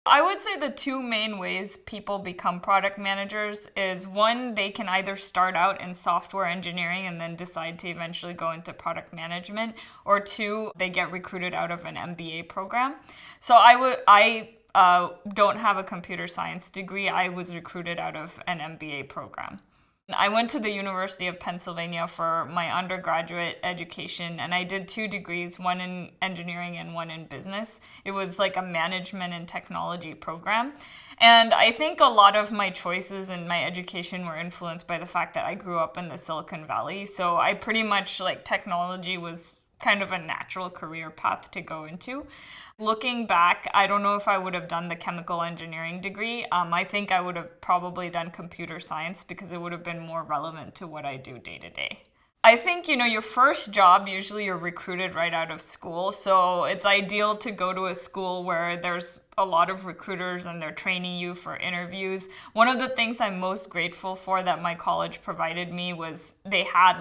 I would say the two main ways people become product managers is one, they can either start out in software engineering and then decide to eventually go into product management, or two, they get recruited out of an MBA program. So I don't have a computer science degree. I was recruited out of an MBA program. I went to the University of Pennsylvania for my undergraduate education, and I did 2 degrees, one in engineering and one in business. It was like a management and technology program. And I think a lot of my choices in my education were influenced by the fact that I grew up in the Silicon Valley. So I pretty much technology was kind of a natural career path to go into. Looking back, I don't know if I would have done the chemical engineering degree. I think I would have probably done computer science because it would have been more relevant to what I do day to day. I think, your first job, usually you're recruited right out of school. So it's ideal to go to a school where there's a lot of recruiters and they're training you for interviews. One of the things I'm most grateful for that my college provided me was they had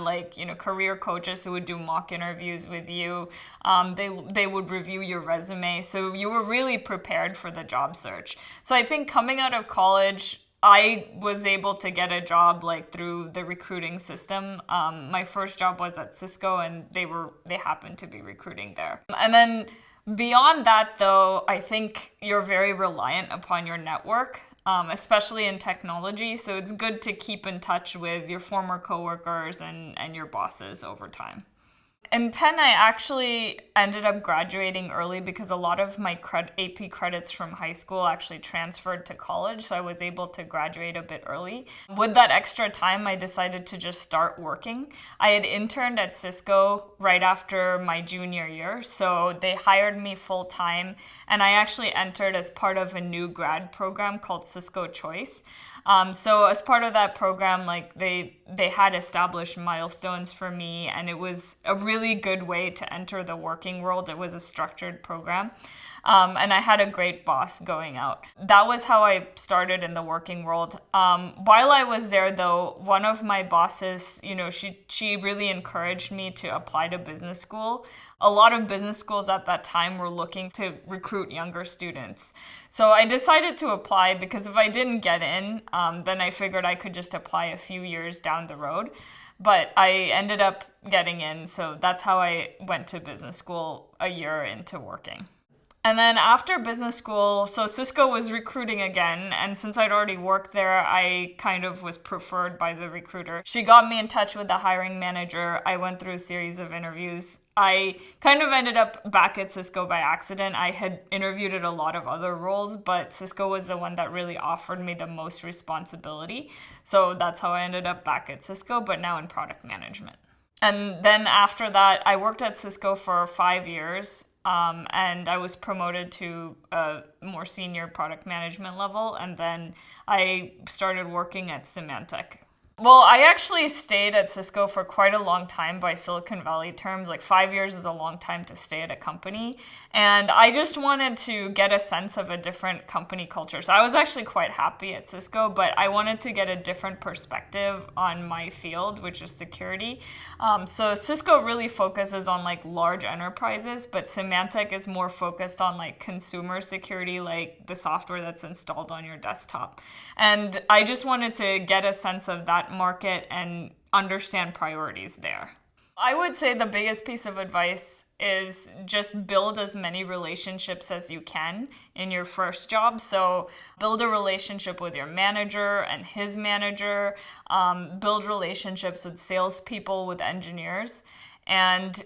career coaches who would do mock interviews with you. They would review your resume. So you were really prepared for the job search. So I think coming out of college, I was able to get a job through the recruiting system. My first job was at Cisco, and they happened to be recruiting there. And then beyond that, though, I think you're very reliant upon your network, especially in technology. So it's good to keep in touch with your former coworkers and your bosses over time. In Penn, I actually ended up graduating early because a lot of my AP credits from high school actually transferred to college, so I was able to graduate a bit early. With that extra time, I decided to just start working. I had interned at Cisco right after my junior year, so they hired me full-time, and I actually entered as part of a new grad program called Cisco Choice. So as part of that program, they had established milestones for me, and it was a really good way to enter the working world. It was a structured program. And I had a great boss going out. That was how I started in the working world. While I was there, though, one of my bosses, she really encouraged me to apply to business school. A lot of business schools at that time were looking to recruit younger students. So I decided to apply because if I didn't get in, then I figured I could just apply a few years down the road. But I ended up getting in, so that's how I went to business school a year into working. And then after business school, so Cisco was recruiting again, and since I'd already worked there, I kind of was preferred by the recruiter. She got me in touch with the hiring manager. I went through a series of interviews. I kind of ended up back at Cisco by accident. I had interviewed at a lot of other roles, but Cisco was the one that really offered me the most responsibility. So that's how I ended up back at Cisco, but now in product management. And then after that, I worked at Cisco for 5 years. And I was promoted to a more senior product management level, and then I started working at Symantec. Well, I actually stayed at Cisco for quite a long time by Silicon Valley terms. 5 years is a long time to stay at a company. And I just wanted to get a sense of a different company culture. So I was actually quite happy at Cisco, but I wanted to get a different perspective on my field, which is security. So Cisco really focuses on large enterprises, but Symantec is more focused on consumer security, like the software that's installed on your desktop. And I just wanted to get a sense of that market and understand priorities there. I would say the biggest piece of advice is just build as many relationships as you can in your first job. So build a relationship with your manager and his manager, build relationships with salespeople, with engineers. And,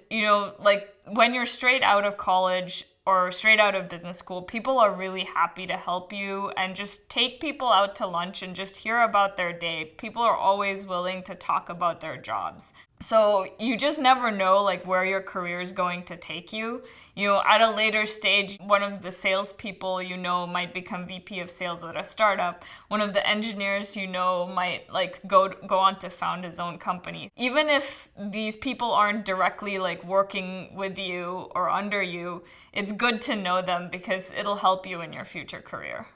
when you're straight out of college or straight out of business school, people are really happy to help you, and just take people out to lunch and just hear about their day. People are always willing to talk about their jobs. So you just never know where your career is going to take you. At a later stage, one of the salespeople might become VP of sales at a startup. One of the engineers might go on to found his own company. Even if these people aren't directly working with you or under you, it's good to know them because it'll help you in your future career.